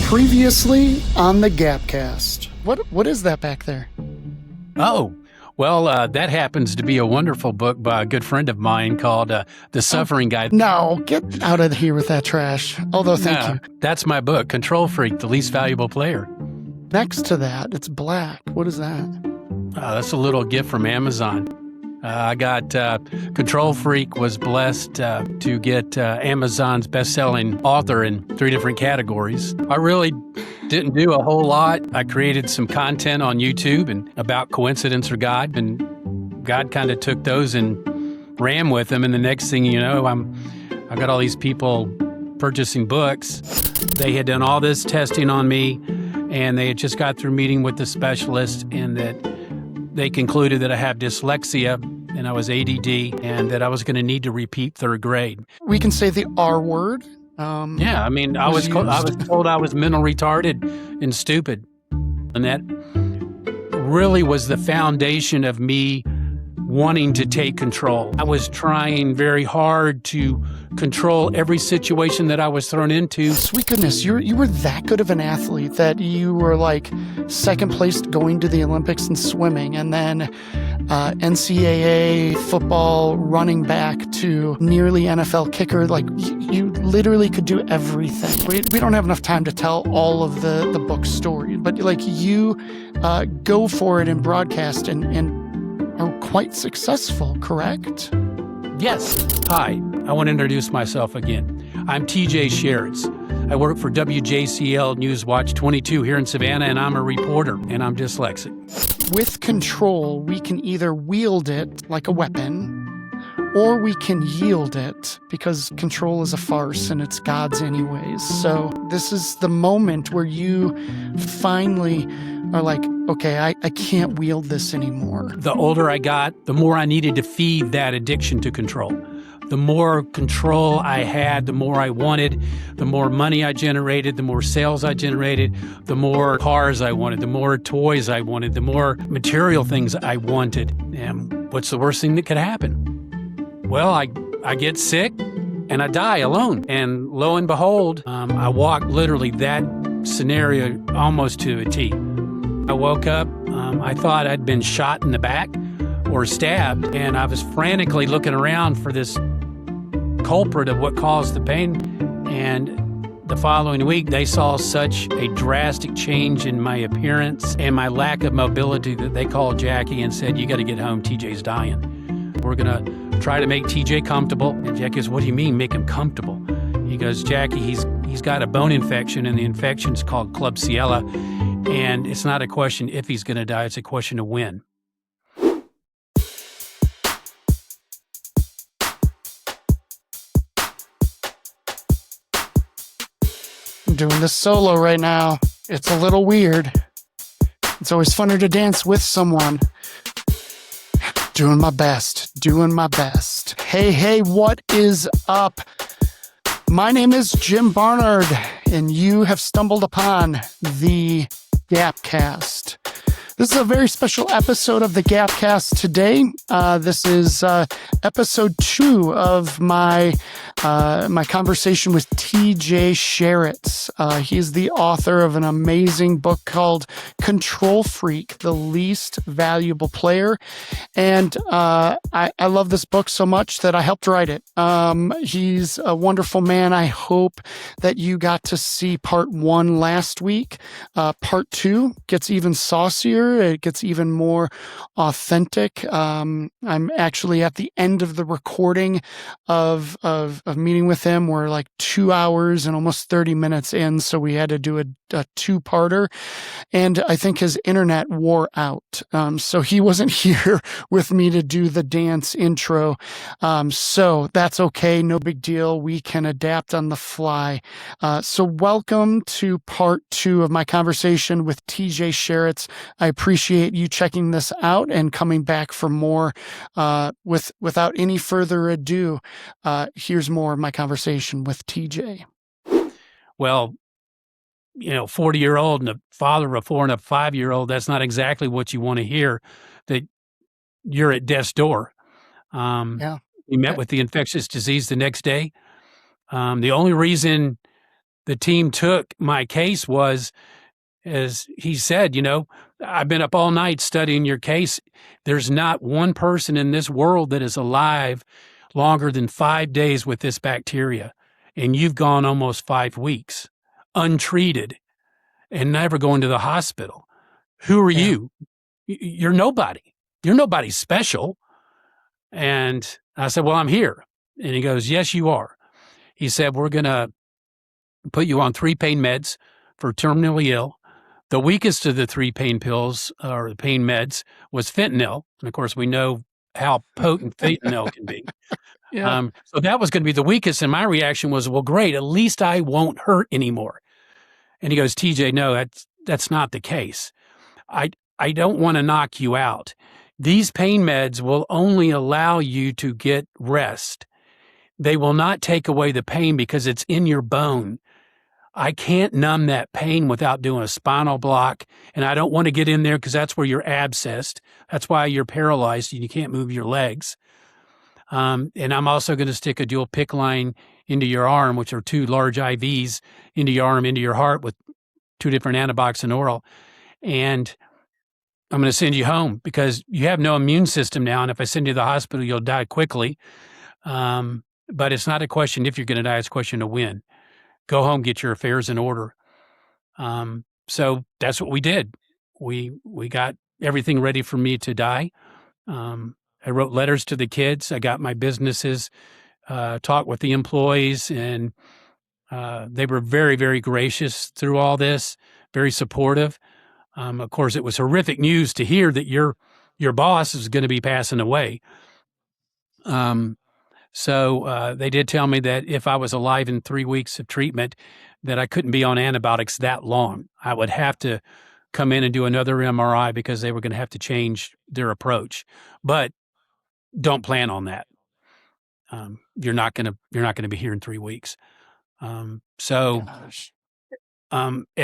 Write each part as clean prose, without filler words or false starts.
Previously on the Gapcast. What is that back there? Oh, well, that happens to be a wonderful book by a good friend of mine called The Suffering Guide. No, get out of here with that trash. Although, thank you. That's my book, Control Freak, the Least Valuable Player. Next to that, it's black. What is that? That's a little gift from Amazon. I got Control Freak was blessed to get Amazon's best-selling author in 3 different categories. I really didn't do a whole lot. I created some content on YouTube and about coincidence or God, and God kind of took those and ran with them. And the next thing you know, I got all these people purchasing books. They had done all this testing on me, and they had just got through meeting with the specialist, and that they concluded that I have dyslexia and I was ADD and that I was going to need to repeat 3rd grade. We can say the R word. Yeah, I mean, I was told I was mental retarded and stupid. And that really was the foundation of me wanting to take control. I was trying very hard to control every situation that I was thrown into. Sweet goodness, you were that good of an athlete that you were like 2nd place going to the Olympics in swimming, and then NCAA football running back to nearly NFL kicker. Like you literally could do everything. We don't have enough time to tell all of the book story, but like you go for it in broadcast and are quite successful, correct? Yes. Hi, I want to introduce myself again. I'm TJ Sharitz. I work for WJCL Newswatch 22 here in Savannah, and I'm a reporter, and I'm dyslexic. With control, we can either wield it like a weapon, or we can yield it, because control is a farce and it's God's anyways. So this is the moment where you finally are like, okay, I can't wield this anymore. The older I got, the more I needed to feed that addiction to control. The more control I had, the more I wanted, the more money I generated, the more sales I generated, the more cars I wanted, the more toys I wanted, the more material things I wanted. And what's the worst thing that could happen? Well, I get sick and I die alone. And lo and behold, I walked literally that scenario almost to a T. I woke up, I thought I'd been shot in the back or stabbed, and I was frantically looking around for this culprit of what caused the pain. And the following week, they saw such a drastic change in my appearance and my lack of mobility that they called Jackie and said, "You got to get home, TJ's dying. We're going to try to make TJ comfortable." And Jackie goes, "What do you mean, make him comfortable?" He goes, "Jackie, he's got a bone infection, and the infection's called Klebsiella. And it's not a question if he's going to die, it's a question of when." I'm doing this solo right now. It's a little weird. It's always funner to dance with someone. Doing my best. Hey, what is up? My name is Jim Barnard, and you have stumbled upon the Gapcast. This is a very special episode of the Gapcast today. This is episode 2 of my conversation with TJ Sharitz. He's the author of an amazing book called Control Freak, the Least Valuable Player. And I love this book so much that I helped write it. He's a wonderful man. I hope that you got to see part 1 last week. Part 2 gets even saucier. It gets even more authentic. I'm actually at the end of the recording of meeting with him. We're like 2 hours and almost 30 minutes in, so we had to do a 2-parter. And I think his internet wore out. So he wasn't here with me to do the dance intro. So that's okay. No big deal. We can adapt on the fly. So welcome to part 2 of my conversation with TJ Sharitz. I appreciate you checking this out and coming back for more. Without any further ado, here's more of my conversation with TJ. Well, 40-year-old and a father of a 4 and a 5-year-old, that's not exactly what you want to hear, that you're at death's door. Yeah. You met with the infectious disease the next day. The only reason the team took my case was, as he said, I've been up all night studying your case. There's not one person in this world that is alive longer than 5 days with this bacteria. And you've gone almost 5 weeks untreated and never going to the hospital. Who are you? You're nobody. You're nobody special. And I said, well, I'm here. And he goes, yes, you are. He said, we're going to put you on 3 pain meds for terminally ill. The weakest of the 3 pain pills or the pain meds was fentanyl. And of course, we know how potent fentanyl can be. So that was going to be the weakest. And my reaction was, well, great, at least I won't hurt anymore. And he goes, TJ, no, that's not the case. I don't want to knock you out. These pain meds will only allow you to get rest. They will not take away the pain because it's in your bone. I can't numb that pain without doing a spinal block, and I don't want to get in there because that's where you're abscessed. That's why you're paralyzed and you can't move your legs. And I'm also going to stick a dual PICC line into your arm, which are 2 large IVs into your arm, into your heart with 2 different antibiotics and oral. And I'm going to send you home because you have no immune system now. And if I send you to the hospital, you'll die quickly. But it's not a question if you're going to die. It's a question of when. Go home, get your affairs in order. So that's what we did. We got everything ready for me to die. I wrote letters to the kids. I got my businesses, talked with the employees, and they were very, very gracious through all this, very supportive. Of course, it was horrific news to hear that your boss is going to be passing away. So they did tell me that if I was alive in 3 weeks of treatment, that I couldn't be on antibiotics that long. I would have to come in and do another MRI because they were going to have to change their approach. But don't plan on that. You're not going to be here in 3 weeks. At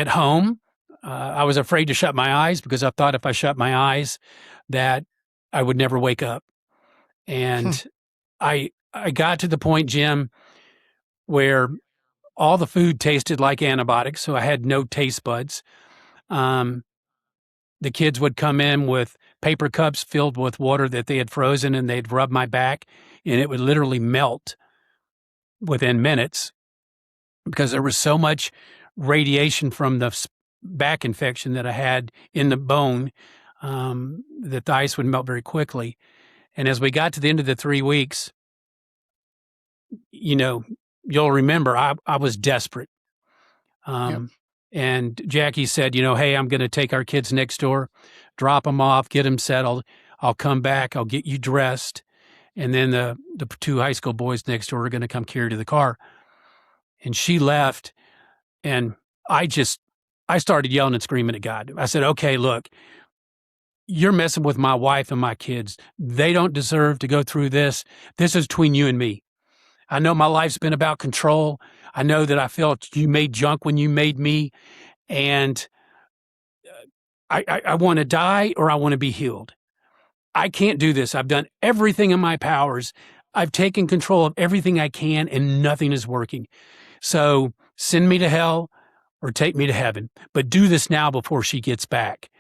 home, I was afraid to shut my eyes because I thought if I shut my eyes that I would never wake up. And I got to the point, Jim, where all the food tasted like antibiotics, so I had no taste buds. The kids would come in with paper cups filled with water that they had frozen, and they'd rub my back, and it would literally melt within minutes because there was so much radiation from the back infection that I had in the bone that the ice would melt very quickly. And as we got to the end of the 3 weeks, you'll remember I was desperate. And Jackie said, hey, I'm going to take our kids next door, drop them off, get them settled. I'll come back. I'll get you dressed. And then the 2 high school boys next door are going to come carry you to the car. And she left. And I started yelling and screaming at God. I said, okay, look, you're messing with my wife and my kids. They don't deserve to go through this. This is between you and me. I know my life's been about control. I know that I felt you made junk when you made me. And I want to die or I want to be healed. I can't do this. I've done everything in my powers. I've taken control of everything I can and nothing is working. So send me to hell or take me to heaven. But do this now before she gets back.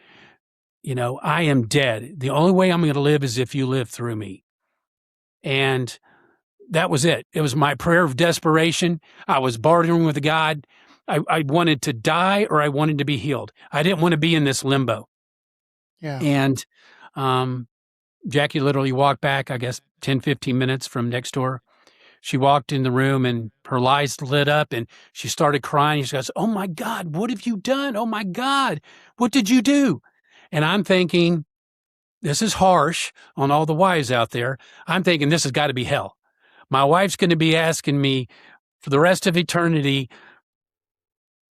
I am dead. The only way I'm going to live is if you live through me. And that was it. It was my prayer of desperation. I was bartering with God. I wanted to die or I wanted to be healed. I didn't want to be in this limbo. Yeah. And Jackie literally walked back, I guess, 10, 15 minutes from next door. She walked in the room and her eyes lit up and she started crying. She goes, oh my God, what have you done? Oh my God, what did you do? And I'm thinking, this is harsh on all the wives out there. I'm thinking this has got to be hell. My wife's going to be asking me for the rest of eternity,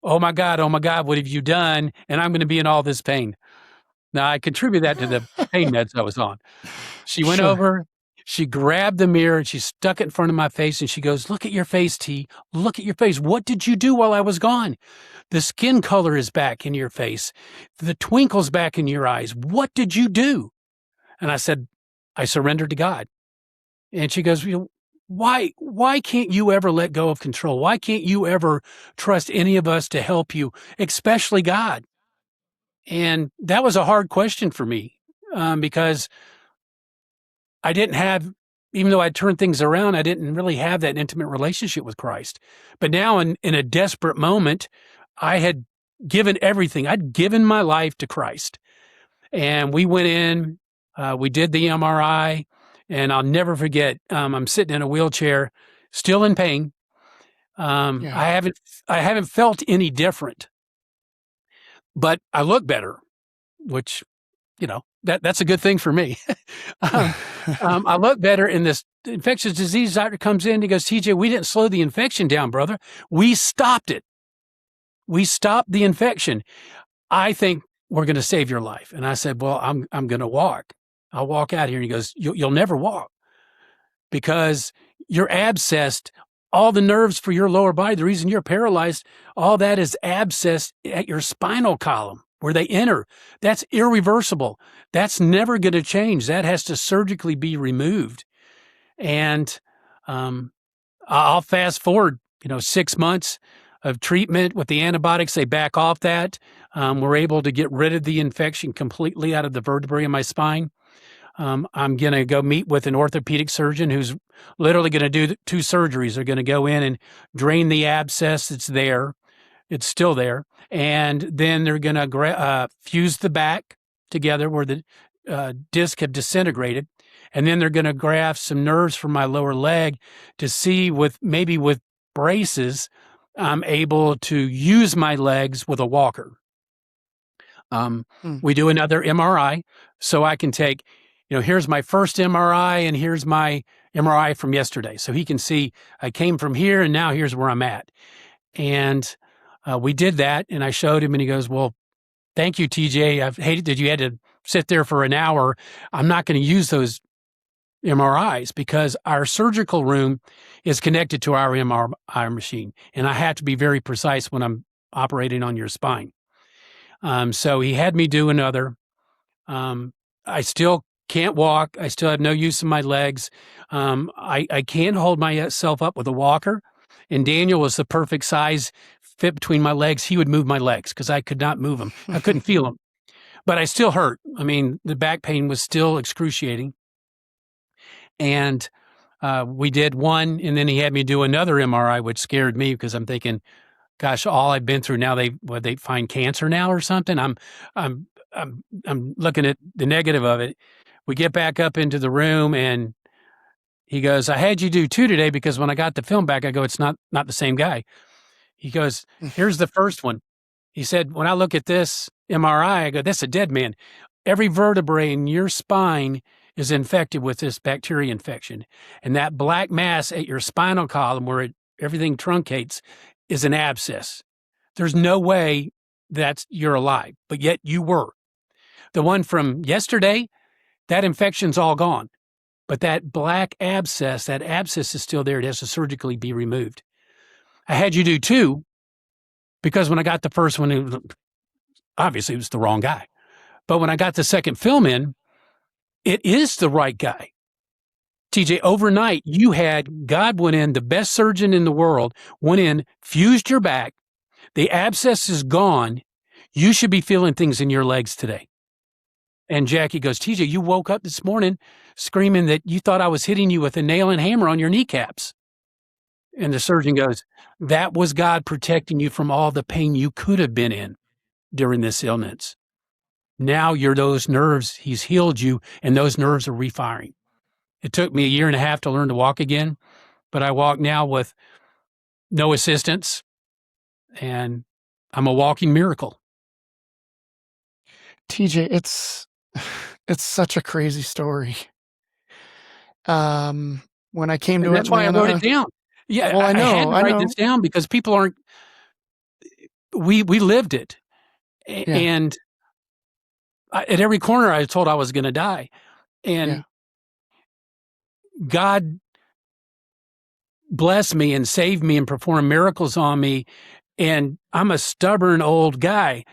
oh my God, what have you done? And I'm going to be in all this pain. Now, I contribute that to the pain meds I was on. She went over, she grabbed the mirror, and she stuck it in front of my face, and she goes, look at your face, T. Look at your face. What did you do while I was gone? The skin color is back in your face. The twinkle's back in your eyes. What did you do? And I said, I surrendered to God. And she goes, why can't you ever let go of control? Why can't you ever trust any of us to help you, especially God? And that was a hard question for me, because I didn't have, even though I turned things around, I didn't really have that intimate relationship with Christ. But now in a desperate moment, I had given everything. I'd given my life to Christ. And we went in, we did the MRI, and I'll never forget, I'm sitting in a wheelchair, still in pain. Yeah. I haven't felt any different, but I look better, which, that's a good thing for me. I look better, and this infectious disease doctor comes in and he goes, TJ, we didn't slow the infection down, brother. We stopped it. We stopped the infection. I think we're going to save your life. And I said, well, I'm going to walk. I'll walk out here. And he goes, you'll never walk because you're abscessed. All the nerves for your lower body, the reason you're paralyzed, all that is abscessed at your spinal column where they enter. That's irreversible. That's never going to change. That has to surgically be removed. And I'll fast forward, 6 months of treatment with the antibiotics. They back off that. We're able to get rid of the infection completely out of the vertebrae in my spine. I'm going to go meet with an orthopedic surgeon who's literally going to do 2 surgeries. They're going to go in and drain the abscess that's there. It's still there. And then they're going to fuse the back together where the disc have disintegrated. And then they're going to graft some nerves from my lower leg to see with braces, I'm able to use my legs with a walker. We do another MRI so I can take, here's my first MRI and here's my MRI from yesterday. So he can see I came from here and now here's where I'm at. And we did that and I showed him and he goes, well, thank you, TJ. I've hated that you had to sit there for an hour. I'm not going to use those MRIs because our surgical room is connected to our MRI machine. And I have to be very precise when I'm operating on your spine. So he had me do another. I still can't walk. I still have no use of my legs. I can't hold myself up with a walker. And Daniel was the perfect size fit between my legs. He would move my legs because I could not move them. I couldn't feel them. But I still hurt. I mean, the back pain was still excruciating. And we did one, and then he had me do another MRI, which scared me because I'm thinking, gosh, all I've been through now, they find cancer now or something. I'm looking at the negative of it. We get back up into the room and he goes, I had you do 2 today because when I got the film back, I go, it's not the same guy. He goes, here's the first one. He said, when I look at this MRI, I go, that's a dead man. Every vertebrae in your spine is infected with this bacteria infection. And that black mass at your spinal column where everything truncates is an abscess. There's no way that you're alive, but yet you were. The one from yesterday, that infection's all gone. But that black abscess, that abscess is still there. It has to surgically be removed. I had you do 2 because when I got the first one, obviously it was the wrong guy. But when I got the second film in, it is the right guy. TJ, overnight, God went in, the best surgeon in the world, went in, fused your back. The abscess is gone. You should be feeling things in your legs today. And Jackie goes, TJ, you woke up this morning screaming that you thought I was hitting you with a nail and hammer on your kneecaps. And the surgeon goes, that was God protecting you from all the pain you could have been in during this illness. Now you're those nerves, he's healed you, and those nerves are refiring. It took me 1.5 years to learn to walk again, but I walk now with no assistance, and I'm a walking miracle. TJ, it's such a crazy story. When I came to Atlanta, that's why I wrote it down. Yeah, well, I know. I had to write this down because people aren't. We lived it, and at every corner I was told I was going to die, and God blessed me and saved me and performed miracles on me. And I'm a stubborn old guy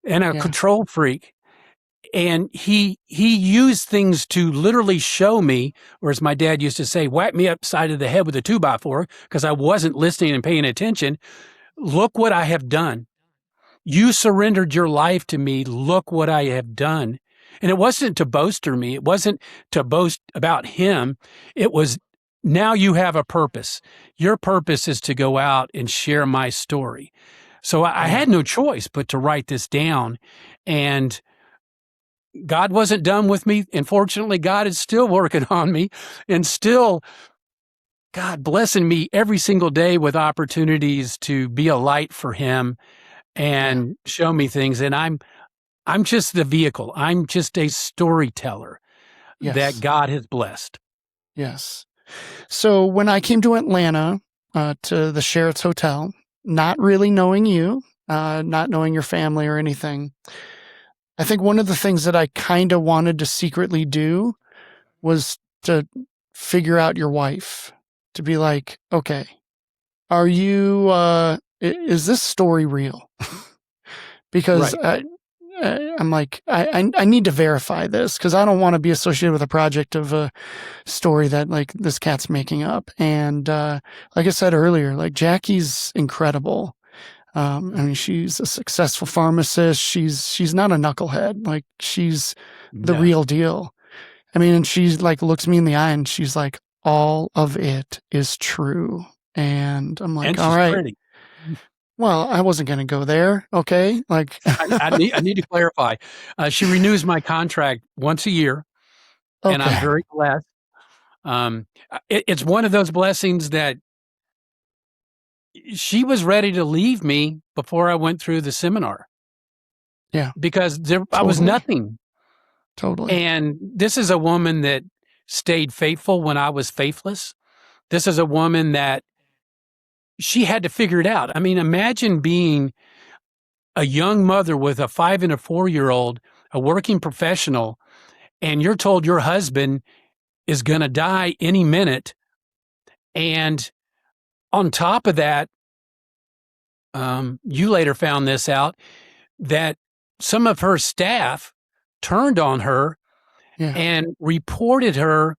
and a control freak. And he used things to literally show me, or as my dad used to say, whack me upside of the head with a 2x4 because I wasn't listening and paying attention. Look what I have done. You surrendered your life to me. Look what I have done. And it wasn't to boaster me. It wasn't to boast about him. It was, now you have a purpose. Your purpose is to go out and share my story. So I had no choice but to write this down. And God wasn't done with me. And fortunately, God is still working on me and still, God blessing me every single day with opportunities to be a light for him and show me things. And I'm just the vehicle. I'm just a storyteller that God has blessed. Yes. So when I came to Atlanta, to the Sharitz Hotel, not really knowing you, not knowing your family or anything, I think one of the things that I kind of wanted to secretly do was to figure out your wife, to be like, okay, are you, is this story real? Because I'm like, I need to verify this because I don't want to be associated with a project of a story that like this cat's making up. And like I said earlier, like Jackie's incredible. I mean, she's a successful pharmacist. She's not a knucklehead. Like she's the real deal. I mean, and she like looks me in the eye and she's like, all of it is true. And I'm like, And all she's right. pretty. Well, I wasn't going to go there. Okay. Like I need to clarify. She renews my contract once a year, and I'm very blessed. It's one of those blessings that she was ready to leave me before I went through the seminar. Yeah. Because I was nothing. Totally. And this is a woman that stayed faithful when I was faithless. This is a woman that she had to figure it out. I mean, imagine being a young mother with a 5 and a 4-year-old, a working professional, and you're told your husband is going to die any minute. And on top of that, you later found this out, that some of her staff turned on her and reported her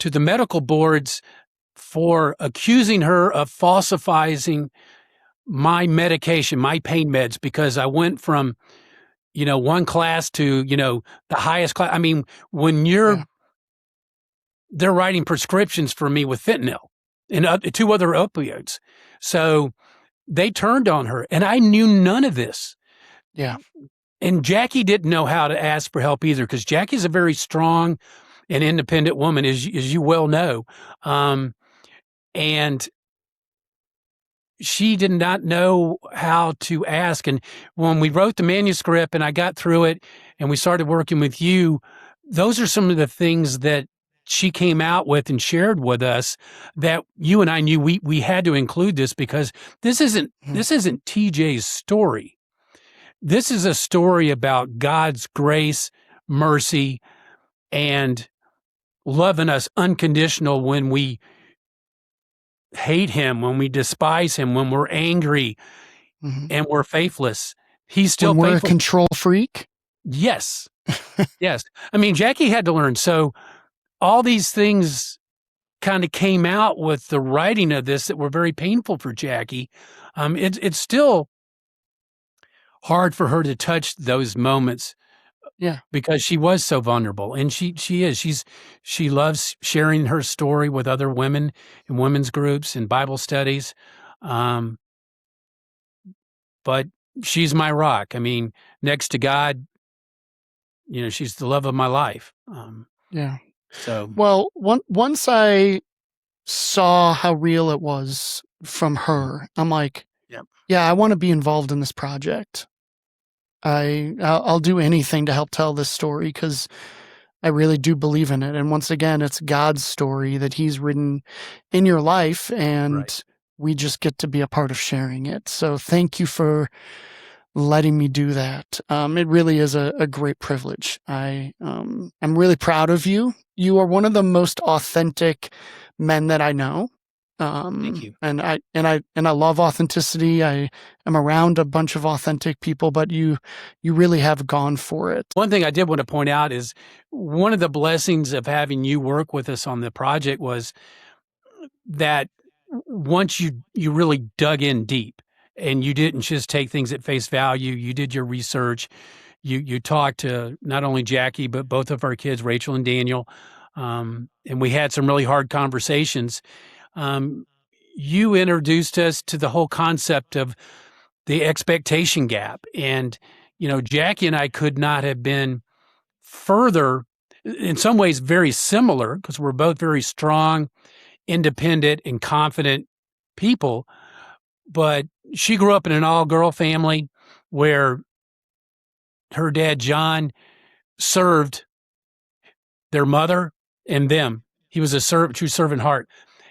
to the medical boards for accusing her of falsifying my medication, my pain meds, because I went from, one class to, the highest class. I mean, when they're writing prescriptions for me with fentanyl and 2 other opioids. So they turned on her and I knew none of this. Yeah. And Jackie didn't know how to ask for help either, because Jackie's a very strong and independent woman, as you well know. And she did not know how to ask. And when we wrote the manuscript and I got through it and we started working with you, those are some of the things that she came out with and shared with us that you and I knew we had to include this, because this isn't TJ's story. This is a story about God's grace, mercy, and loving us unconditional when we hate him, when we despise him, when we're angry and we're faithless. He's still when we're faithful. A control freak. Yes. Yes. I mean, Jackie had to learn. So all these things kind of came out with the writing of this that were very painful for Jackie. It's still hard for her to touch those moments. Yeah. Because she was so vulnerable, and she loves sharing her story with other women in women's groups and Bible studies. But she's my rock. I mean, next to God, she's the love of my life. So, well, once I saw how real it was from her, I'm like, yeah, I want to be involved in this project. I'll do anything to help tell this story because I really do believe in it. And once again, it's God's story that he's written in your life, and we just get to be a part of sharing it. So thank you for letting me do that. It really is a great privilege. I'm really proud of you. You are one of the most authentic men that I know. Thank you. And I love authenticity. I am around a bunch of authentic people, but you really have gone for it. One thing I did want to point out is one of the blessings of having you work with us on the project was that once you really dug in deep and you didn't just take things at face value, you did your research. You talked to not only Jackie, but both of our kids, Rachel and Daniel. And we had some really hard conversations. You introduced us to the whole concept of the expectation gap. And, Jackie and I could not have been further, in some ways, very similar because we're both very strong, independent, and confident people. But she grew up in an all-girl family where her dad, John, served their mother and them. He was a true servant heart.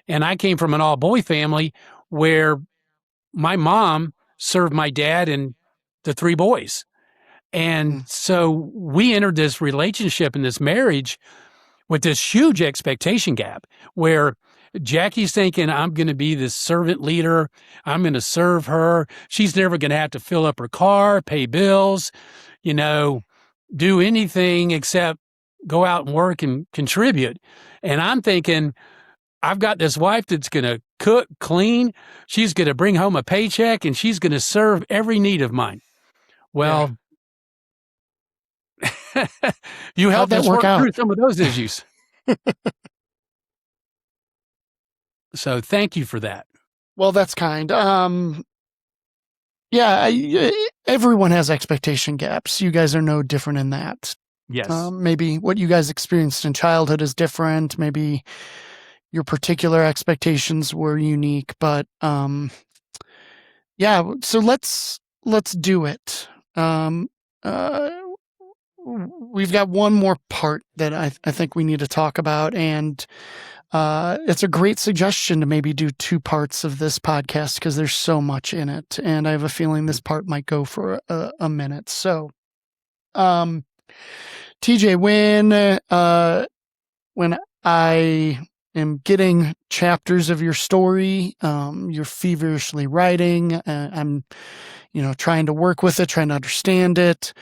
And I came from an all-boy family where my mom served my dad and the three boys. And so we entered this relationship and this marriage with this huge expectation gap where Jackie's thinking, I'm going to be this servant leader. I'm going to serve her. She's never going to have to fill up her car, pay bills, do anything except go out and work and contribute. And I'm thinking, I've got this wife that's going to cook, clean. She's going to bring home a paycheck and she's going to serve every need of mine. Well, you helped us work through some of those issues. So thank you for that. Well, that's kind. Everyone has expectation gaps. You guys are no different in that. Yes. Maybe what you guys experienced in childhood is different. Maybe your particular expectations were unique, but so let's do it. We've got one more part that I think we need to talk about, and it's a great suggestion to maybe do 2 parts of this podcast because there's so much in it, and I have a feeling this part might go for a minute. So, TJ, when I am getting chapters of your story, you're feverishly writing, I'm, trying to work with it, trying to understand it.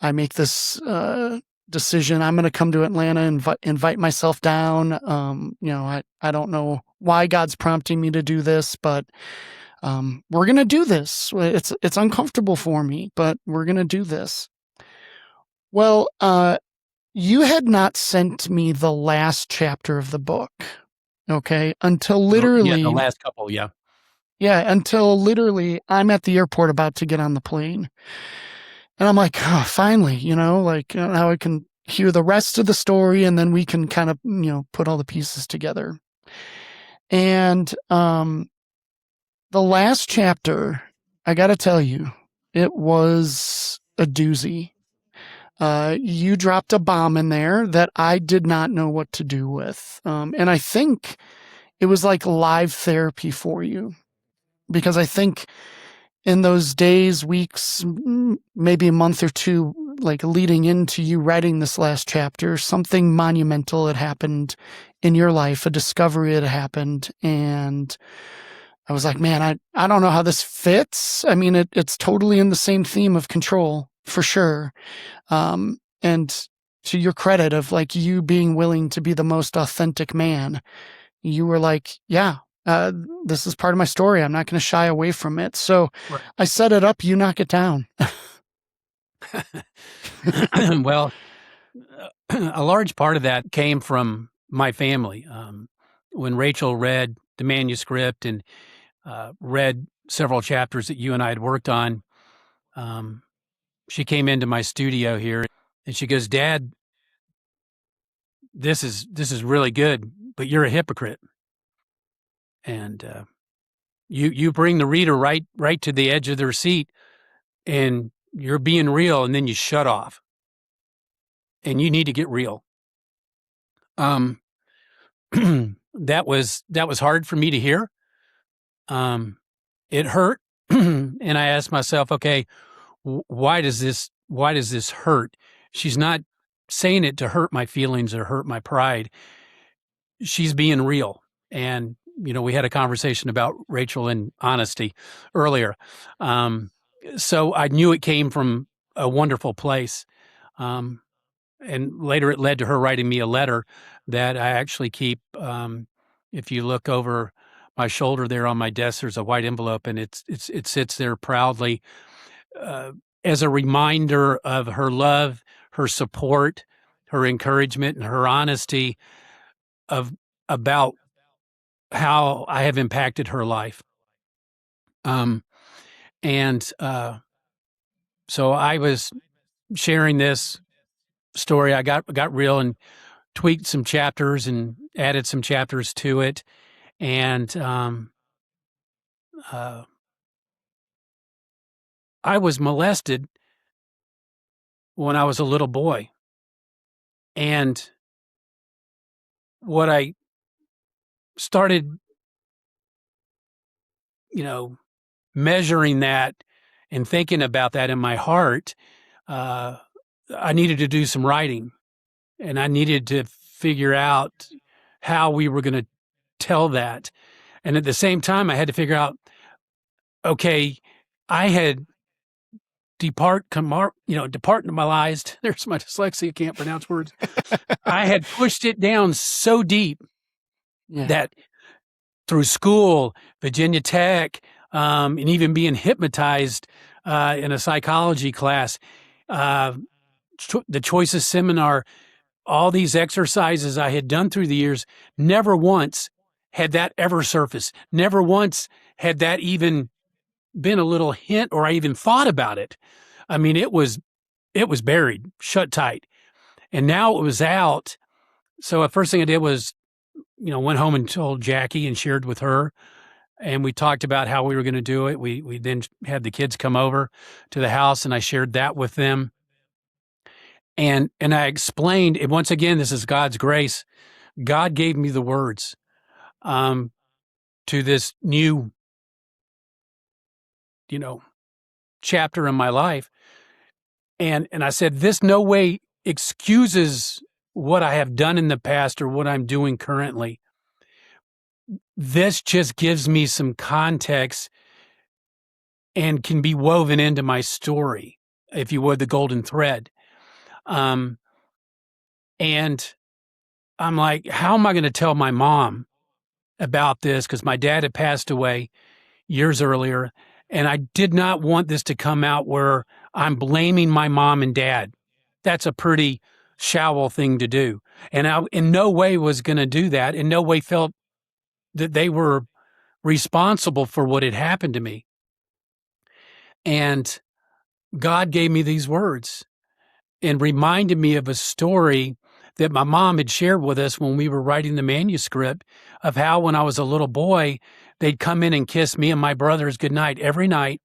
I make this decision. I'm going to come to Atlanta and invite myself down. I don't know why God's prompting me to do this, but we're going to do this. It's uncomfortable for me, but we're going to do this. Well, you had not sent me the last chapter of the book, okay? Until literally... the last couple, yeah. Yeah, until literally I'm at the airport about to get on the plane. And I'm like, oh, finally, now I can hear the rest of the story and then we can kind of, put all the pieces together. And the last chapter, I got to tell you, it was a doozy. You dropped a bomb in there that I did not know what to do with. And I think it was like live therapy for you, because I think in those days, weeks, maybe a month or 2, like leading into you writing this last chapter, something monumental had happened in your life, a discovery had happened. And I was like, man, I don't know how this fits. I mean, it's totally in the same theme of control, for sure. And to your credit of like you being willing to be the most authentic man, you were like, yeah, this is part of my story. I'm not going to shy away from it. So right. I set it up. You knock it down. Well, a large part of that came from my family. When Rachel read the manuscript and read several chapters that you and I had worked on, she came into my studio here and she goes, Dad, this is really good, but you're a hypocrite. And you bring the reader right to the edge of their seat, and you're being real, and then you shut off. And you need to get real. That was hard for me to hear. It hurt, and I asked myself, okay, why does this hurt? She's not saying it to hurt my feelings or hurt my pride. She's being real. And we had a conversation about Rachel and honesty earlier. So I knew it came from a wonderful place. And later it led to her writing me a letter that I actually keep. If you look over my shoulder there on my desk, there's a white envelope, and it sits there proudly as a reminder of her love, her support, her encouragement, and her honesty about how I have impacted her life. And so I was sharing this story. I got real and tweaked some chapters and added some chapters to it. And I was molested when I was a little boy. And what I started, measuring that and thinking about that in my heart, I needed to do some writing, and I needed to figure out how we were going to tell that. And at the same time, I had to figure out, okay, I had departmentalized. There's my dyslexia, can't pronounce words. I had pushed it down so deep that through school, Virginia Tech, and even being hypnotized in a psychology class, the Choices Seminar, all these exercises I had done through the years, never once had that ever surfaced. Never once had that even been a little hint, or I even thought about it. I mean, it was buried, shut tight. And now it was out. So the first thing I did was, went home and told Jackie and shared with her. And we talked about how we were going to do it. We then had the kids come over to the house, and I shared that with them. And I explained, and once again, this is God's grace. God gave me the words to this new, chapter in my life. And I said, this no way excuses what I have done in the past or what I'm doing currently. This just gives me some context and can be woven into my story, if you would, the golden thread. And I'm like, how am I going to tell my mom about this? Because my dad had passed away years earlier, and I did not want this to come out where I'm blaming my mom and dad. That's a pretty shallow thing to do. And I in no way was going to do that. In no way felt that they were responsible for what had happened to me. And God gave me these words and reminded me of a story that my mom had shared with us when we were writing the manuscript, of how when I was a little boy, they'd come in and kiss me and my brothers goodnight every night.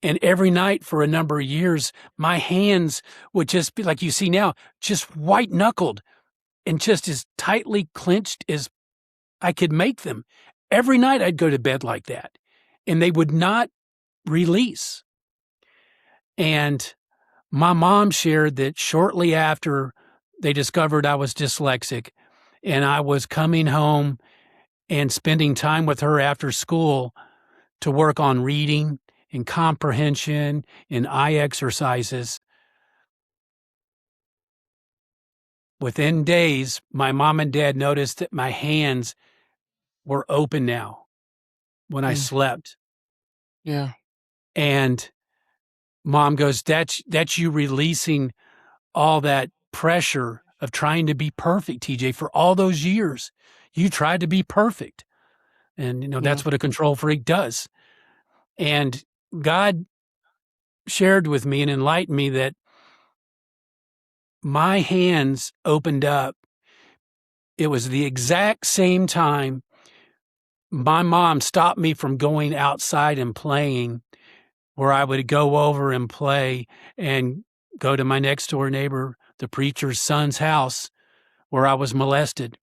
And every night for a number of years, my hands would just be like you see now, just white knuckled and just as tightly clenched as I could make them. Every night I'd go to bed like that, and they would not release. And my mom shared that shortly after they discovered I was dyslexic, and I was coming home and spending time with her after school to work on reading and comprehension and eye exercises. Within days, my mom and dad noticed that my hands were open now when I slept. Yeah. And mom goes, that's you releasing all that pressure of trying to be perfect, TJ. For all those years, you tried to be perfect. And, that's what a control freak does. And God shared with me and enlightened me that my hands opened up. It was the exact same time my mom stopped me from going outside and playing, where I would go over and play and go to my next door neighbor, the preacher's son's house, where I was molested.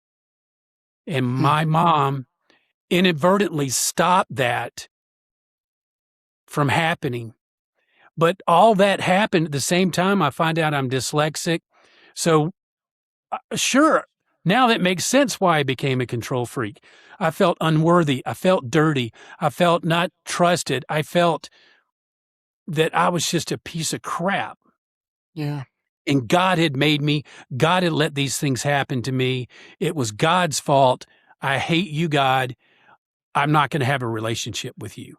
And my mom inadvertently stopped that from happening. But all that happened at the same time. I find out I'm dyslexic. So sure, Now that makes sense why I became a control freak. I felt unworthy. I felt dirty. I felt not trusted. I felt that I was just a piece of crap. Yeah. And God had made me. God had let these things happen to me. It was God's fault. I hate you, God. I'm not going to have a relationship with you.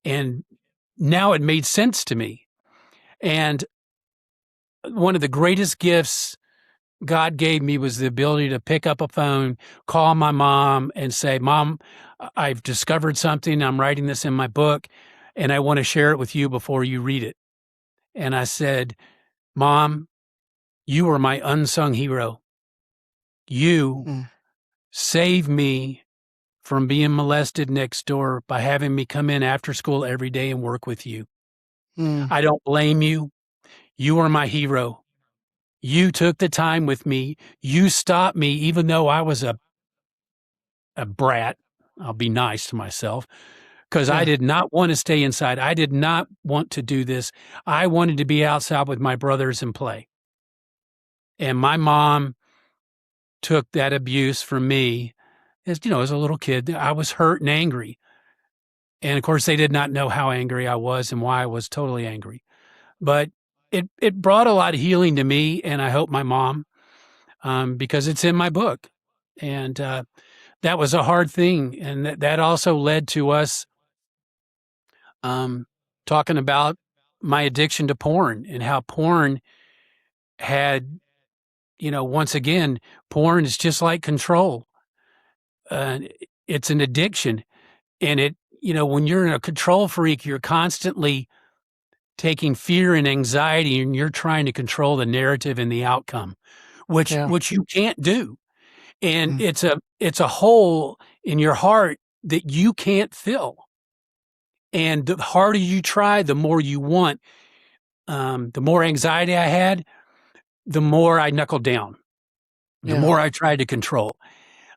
And now it made sense to me. And one of the greatest gifts God gave me was the ability to pick up a phone, call my mom, and say, Mom, I've discovered something. I'm writing this in my book, and I want to share it with you before you read it. And I said, Mom, you are my unsung hero. You Mm. saved me from being molested next door by having me come in after school every day and work with you. Mm. I don't blame you. You are my hero. You took the time with me. You stopped me, even though I was a brat. I'll be nice to myself because I Yeah. did not want to stay inside. I did not want to do this. I wanted to be outside with my brothers and play. And my mom took that abuse from me as, as a little kid. I was hurt and angry. And of course, they did not know how angry I was and why I was totally angry. But it brought a lot of healing to me, and I hope my mom, because it's in my book. And that was a hard thing. And that also led to us talking about my addiction to porn and how porn had, once again, porn is just like control. It's an addiction. And when you're a control freak, you're constantly taking fear and anxiety and you're trying to control the narrative and the outcome, which Yeah. you can't do. And Mm. it's a hole in your heart that you can't fill. And the harder you try, the more you want. The more anxiety I had, the more I knuckled down, the Yeah. more I tried to control.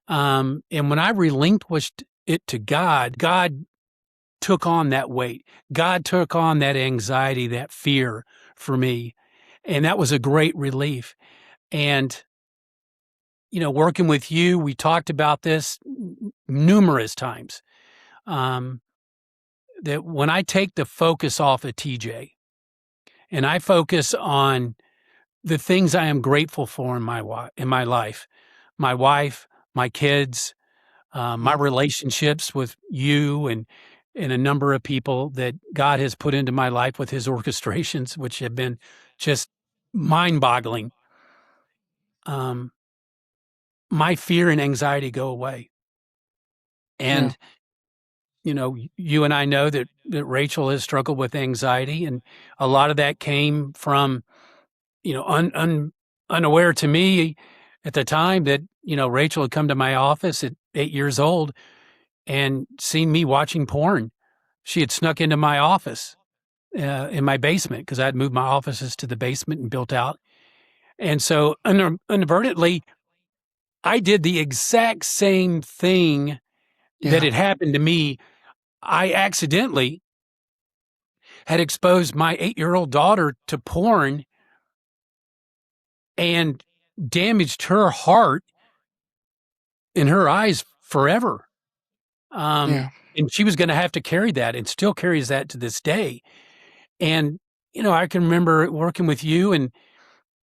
And when I relinquished it to God, God took on that weight. God took on that anxiety, that fear for me. And that was a great relief. And, working with you, we talked about this numerous times. That when I take the focus off of TJ and I focus on the things I am grateful for in my life, my wife, my kids, my Mm. relationships with you and a number of people that God has put into my life with his orchestrations, which have been just mind-boggling. My fear and anxiety go away. Yeah. And, you and I know that Rachel has struggled with anxiety, and a lot of that came from, unaware to me at the time that, Rachel had come to my office at 8 years old and seen me watching porn. She had snuck into my office in my basement because I had moved my offices to the basement and built out. And so inadvertently, I did the exact same thing that Yeah. had happened to me. I accidentally had exposed my 8-year-old daughter to porn and damaged her heart in her eyes forever. Yeah. And she was going to have to carry that and still carries that to this day. And, I can remember working with you and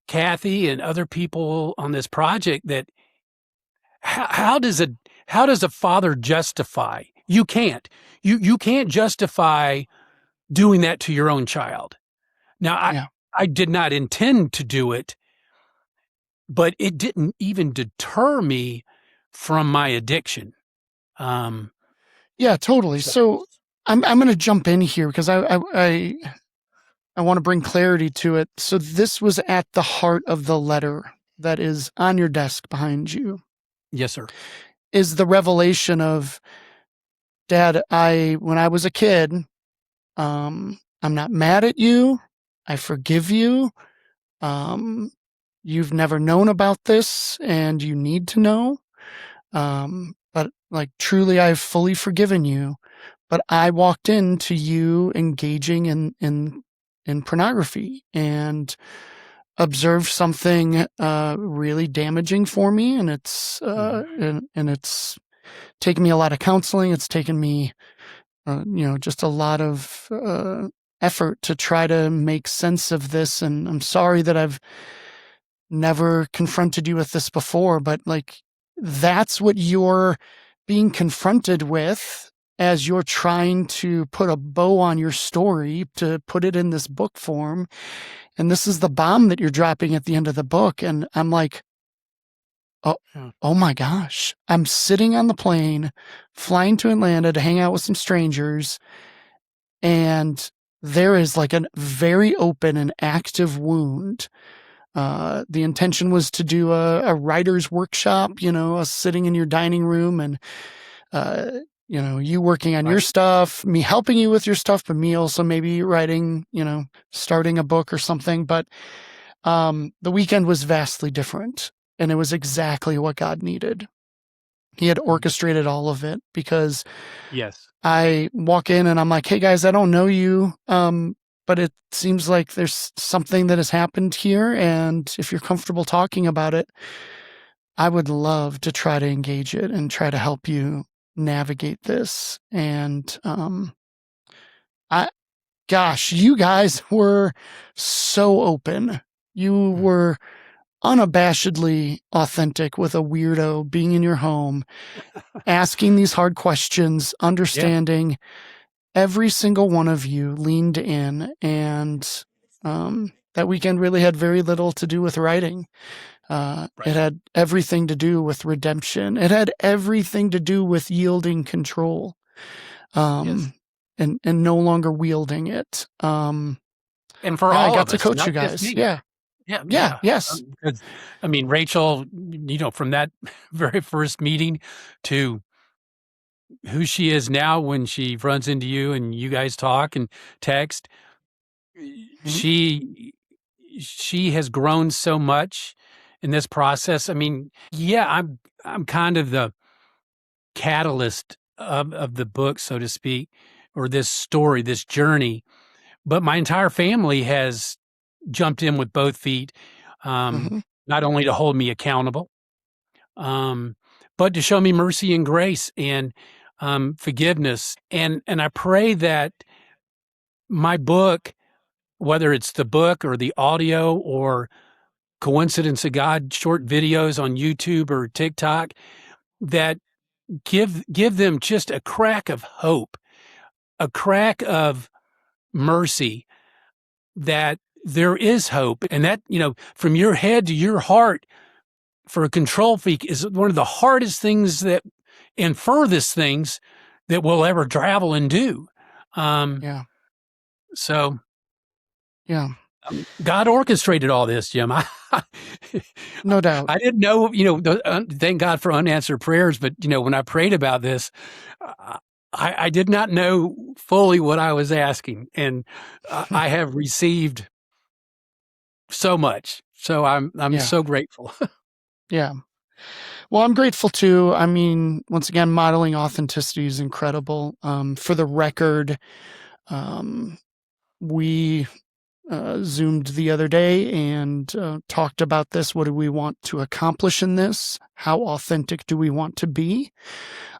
Kathy and other people on this project that how does a father justify? You can't. You can't justify doing that to your own child. Now, Yeah. I did not intend to do it, but it didn't even deter me from my addiction. Yeah, totally. So So I'm going to jump in here because I want to bring clarity to it. So this was at the heart of the letter that is on your desk behind you, yes, sir. is the revelation of, Dad, when I was a kid, I'm not mad at you. I forgive you. Um, you've never known about this and you need to know. But like truly I've fully forgiven you. But I walked into you engaging in pornography and observed something really damaging for me, and it's and it's taken me a lot of counseling. It's taken me just a lot of effort to try to make sense of this. And I'm sorry that I've never confronted you with this before, but like, that's what you're being confronted with as you're trying to put a bow on your story to put it in this book form. And this is the bomb that you're dropping at the end of the book. And I'm like, oh my gosh, I'm sitting on the plane, flying to Atlanta to hang out with some strangers. And there is like a very open and active wound. The intention was to do a writer's workshop, us sitting in your dining room and, you working on your stuff, me helping you with your stuff, but me also maybe writing, starting a book or something. But the weekend was vastly different, and it was exactly what God needed. He had orchestrated all of it, because I walk in and I'm like, hey guys, I don't know you. But it seems like there's something that has happened here. And if you're comfortable talking about it, I would love to try to engage it and try to help you navigate this. And you guys were so open. You were unabashedly authentic with a weirdo being in your home, asking these hard questions, understanding. Every single one of you leaned in, and that weekend really had very little to do with writing. It had everything to do with redemption. It had everything to do with yielding control, and no longer wielding it. And for all I got of to us, coach you guys. Yes. I mean, Rachel, from that very first meeting to who she is now when she runs into you and you guys talk and text, she has grown so much in this process. I mean, I'm kind of the catalyst of the book, so to speak, or this story, this journey. But my entire family has jumped in with both feet, not only to hold me accountable, but to show me mercy and grace and forgiveness. And I pray that my book, whether it's the book or the audio or Coincidence of God short videos on YouTube or TikTok, that give them just a crack of hope, a crack of mercy, that there is hope. And that, from your head to your heart, for a control freak, is one of the hardest things and furthest things that we'll ever travel and do. So, God orchestrated all this, Jim. No doubt. I didn't know, thank God for unanswered prayers. But, when I prayed about this, I did not know fully what I was asking. And I have received so much. So I'm so grateful. Yeah. Well, I'm grateful too. I mean, once again, modeling authenticity is incredible. For the record, we Zoomed the other day and talked about this. What do we want to accomplish in this? How authentic do we want to be?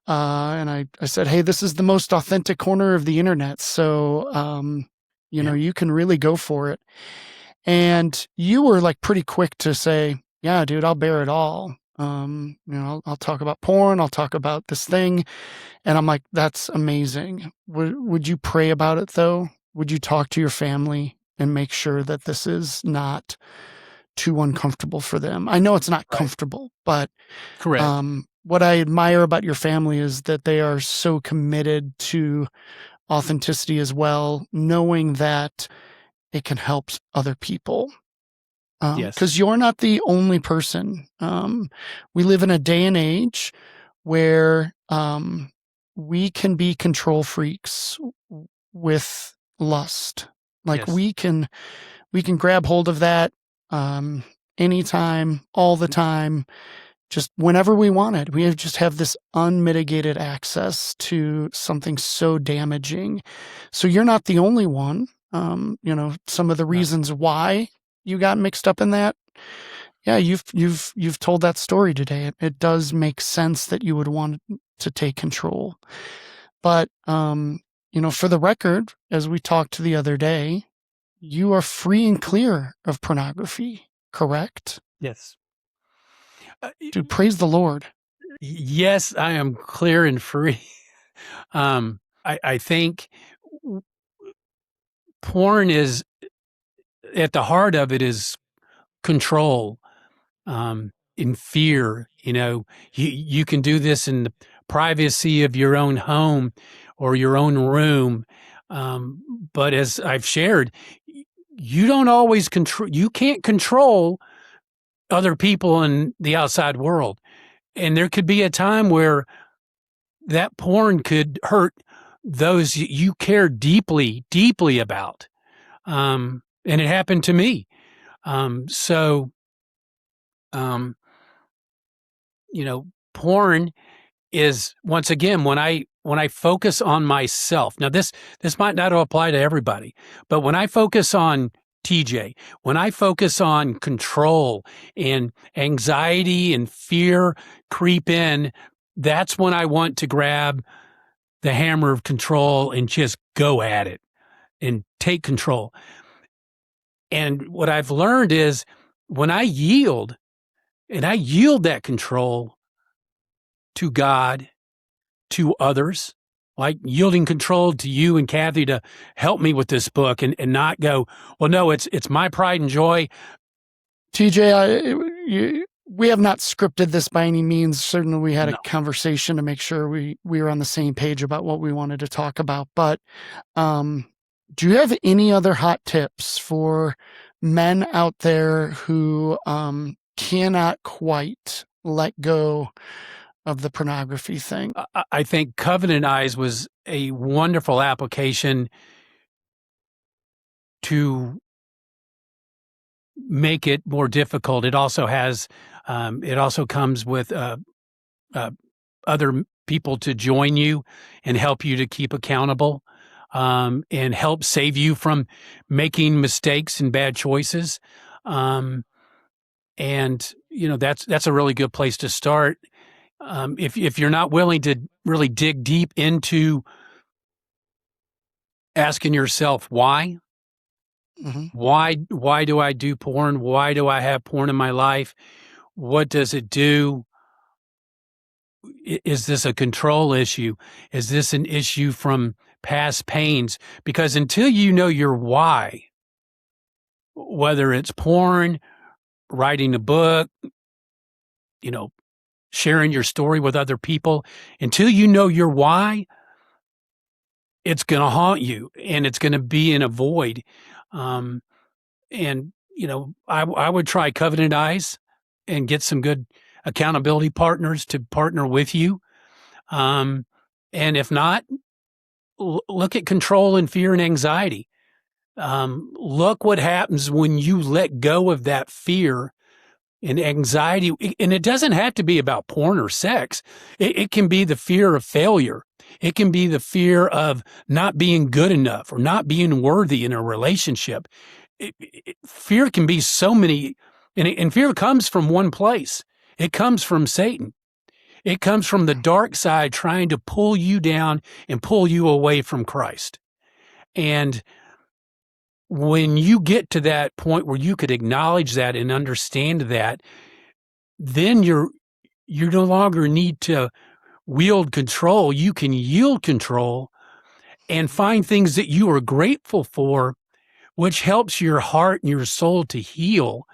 And I said, hey, this is the most authentic corner of the internet. So, you can really go for it. And you were like pretty quick to say, yeah, dude, I'll bear it all. I'll talk about porn. I'll talk about this thing. And I'm like, that's amazing. Would you pray about it though? Would you talk to your family and make sure that this is not too uncomfortable for them? I know it's not comfortable, but correct. What I admire about your family is that they are so committed to authenticity as well, knowing that it can help other people. Because you're not the only person. We live in a day and age where we can be control freaks with lust. Like we can grab hold of that anytime, all the time, just whenever we want it. We just have this unmitigated access to something so damaging. So you're not the only one. Some of the reasons why you got mixed up in that, yeah, you've told that story today. It does make sense that you would want to take control. But for the record, as we talked the other day, you are free and clear of pornography, correct? Yes. Dude, praise the Lord. Yes, I am clear and free. I think porn is, at the heart of it, is control, in fear. You can do this in the privacy of your own home or your own room. But as I've shared, you don't always control, you can't control other people in the outside world. And there could be a time where that porn could hurt those you care deeply, deeply about. And it happened to me. Porn is, once again, when I focus on myself. Now this might not apply to everybody, but when I focus on TJ, when I focus on control and anxiety and fear creep in, that's when I want to grab the hammer of control and just go at it and take control. And what I've learned is when I yield, and I yield that control to God, to others, like yielding control to you and Kathy to help me with this book, and not go, well, no, it's my pride and joy. TJ, we have not scripted this by any means. Certainly we had a conversation to make sure we were on the same page about what we wanted to talk about. But do you have any other hot tips for men out there who cannot quite let go of the pornography thing? I think Covenant Eyes was a wonderful application to make it more difficult. It also has, it also comes with other people to join you and help you to keep accountable, and help save you from making mistakes and bad choices. And that's a really good place to start. If you're not willing to really dig deep into asking yourself why, why do I do porn? Why do I have porn in my life? What does it do? Is this a control issue? Is this an issue from past pains? Because until you know your why, whether it's porn, writing a book, sharing your story with other people, until you know your why, it's going to haunt you and it's going to be in a void. I would try Covenant Eyes and get some good accountability partners to partner with you. And if not, look at control and fear and anxiety. Look what happens when you let go of that fear and anxiety. And it doesn't have to be about porn or sex. It can be the fear of failure. It can be the fear of not being good enough or not being worthy in a relationship. Fear can be so many, and fear comes from one place. It comes from Satan. It comes from the dark side trying to pull you down and pull you away from Christ. And when you get to that point where you could acknowledge that and understand that, then you no longer need to wield control. You can yield control and find things that you are grateful for, which helps your heart and your soul to heal.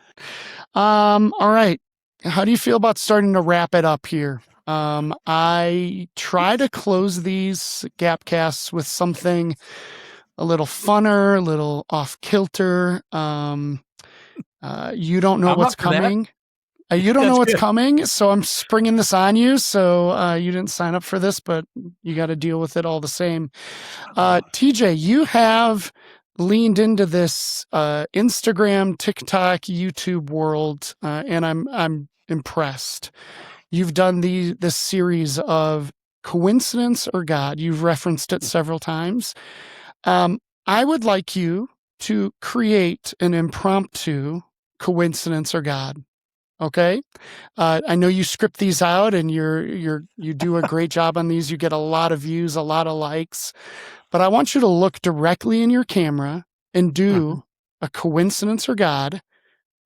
All right. How do you feel about starting to wrap it up here? I try to close these Gapcasts with something a little funner, a little off kilter. You don't know what's coming. You don't know what's coming, so I'm springing this on you. So you didn't sign up for this, but you got to deal with it all the same. TJ, you have leaned into this Instagram, TikTok, YouTube world, and I'm impressed. You've done this series of Coincidence or God. You've referenced it several times. I would like you to create an impromptu coincidence or God. Okay. I know you script these out and you do a great job on these. You get a lot of views, a lot of likes, but I want you to look directly in your camera and do a coincidence or God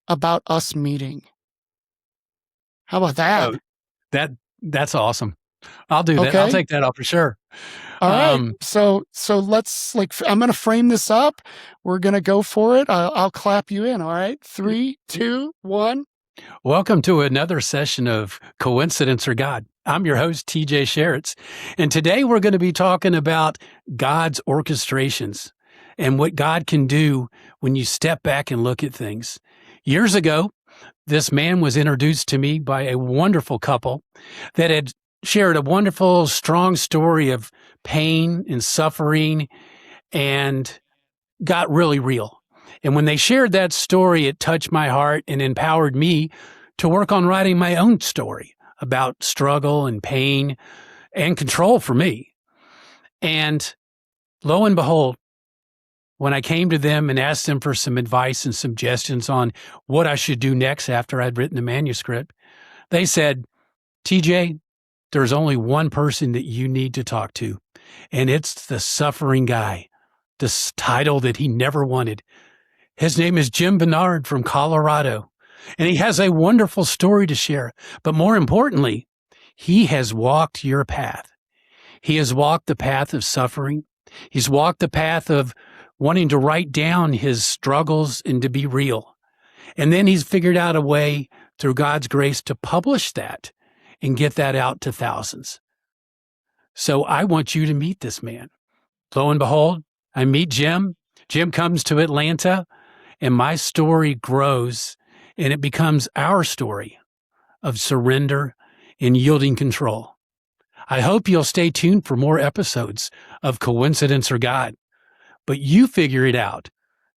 about us meeting. How about that? Oh, that's awesome. I'll do that. I'll Okay. take that off for sure. All right. So let's I'm going to frame this up. We're going to go for it. I'll clap you in. All right. 3, 2, 1. Welcome to another session of Coincidence or God. I'm your host, TJ Sharitz, and today we're going to be talking about God's orchestrations and what God can do when you step back and look at things. Years ago, this man was introduced to me by a wonderful couple that had shared a wonderful, strong story of pain and suffering and got really real. And when they shared that story, it touched my heart and empowered me to work on writing my own story about struggle and pain and control for me. And lo and behold, when I came to them and asked them for some advice and suggestions on what I should do next after I'd written the manuscript, they said, TJ, there's only one person that you need to talk to, and it's the suffering guy, this title that he never wanted. His name is Jim Barnard from Colorado, and he has a wonderful story to share. But more importantly, he has walked your path. He has walked the path of suffering. He's walked the path of wanting to write down his struggles and to be real. And then he's figured out a way through God's grace to publish that and get that out to thousands. So I want you to meet this man. Lo and behold, I meet Jim. Jim comes to Atlanta. And my story grows, and it becomes our story of surrender and yielding control. I hope you'll stay tuned for more episodes of Coincidence or God. But you figure it out.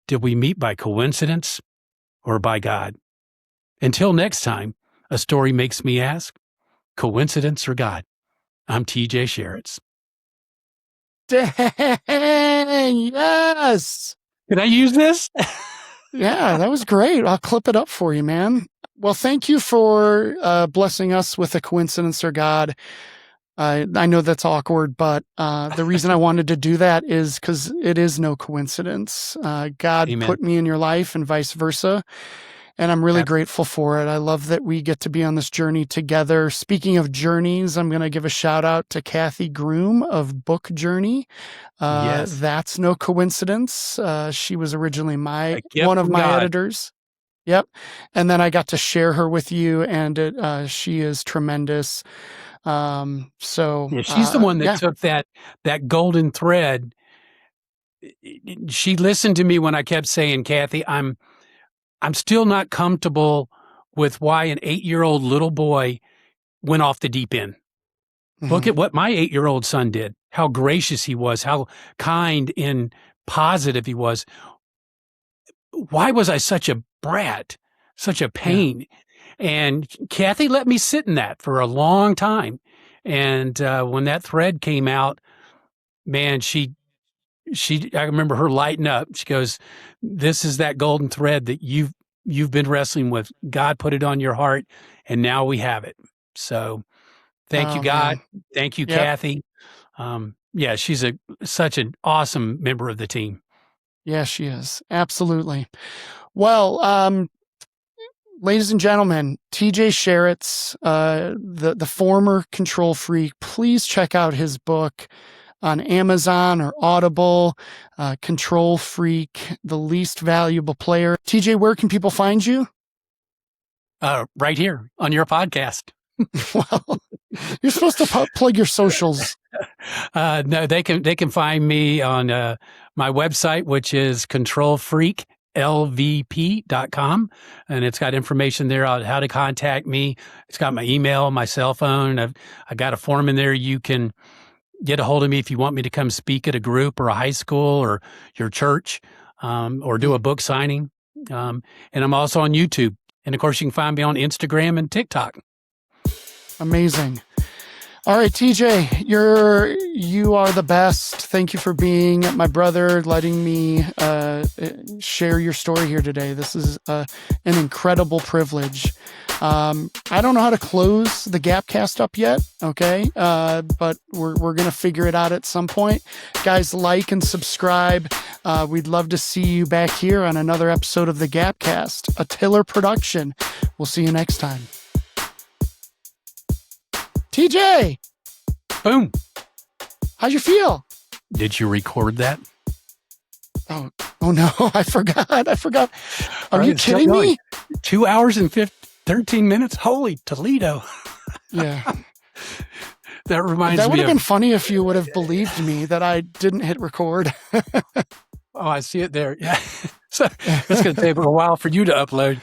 Did we meet by coincidence or by God? Until next time, a story makes me ask, coincidence or God? I'm TJ Sharitz. Dang, yes. Can I use this? Yeah, that was great. I'll clip it up for you, man. Well, thank you for blessing us with a coincidence or God. I know that's awkward, but the reason I wanted to do that is because it is no coincidence. God Amen. put me in your life and vice versa. And I'm really grateful for it. I love that we get to be on this journey together. Speaking of journeys, I'm going to give a shout out to Kathy Groom of Book Journey. Yes. That's no coincidence. She was originally one of my editors. Yep. And then I got to share her with you, and she is tremendous. Yeah, she's the one that took that golden thread. She listened to me when I kept saying, Kathy, I'm still not comfortable with why an 8-year-old little boy went off the deep end. Mm-hmm. Look at what my 8-year-old son did, how gracious he was, how kind and positive he was. Why was I such a brat, such a pain? Yeah. And Kathy let me sit in that for a long time. And when that thread came out, man, I remember her lighting up. She goes, this is that golden thread that you've been wrestling with. God put it on your heart, and now we have it. So thank you, God. Man. Thank you, Kathy. Yeah, she's such an awesome member of the team. Yeah, she is. Absolutely. Well, ladies and gentlemen, TJ Sharitz, the former control freak, please check out his book on Amazon or Audible, Control Freak, The Least Valuable Player. TJ, where can people find you? Right here on your podcast. Well, you're supposed to plug your socials. No, they can find me on my website, which is controlfreaklvp.com. And it's got information there on how to contact me. It's got my email, my cell phone. I got a form in there. You can get a hold of me if you want me to come speak at a group or a high school or your church, or do a book signing. And I'm also on YouTube. And of course, you can find me on Instagram and TikTok. Amazing. All right, TJ, you are the best. Thank you for being my brother, letting me share your story here today. This is an incredible privilege. I don't know how to close the Gapcast up yet, okay? But we're going to figure it out at some point. Guys, like and subscribe. We'd love to see you back here on another episode of the Gapcast, a Tiller production. We'll see you next time. TJ! Boom. How'd you feel? Did you record that? Oh no, I forgot. Are you still kidding me? 2 hours and 13 minutes? Holy Toledo. Yeah. That reminds That me would have of... been funny if you would have believed me that I didn't hit record. Oh, I see it there. Yeah. So it's going to take a while for you to upload.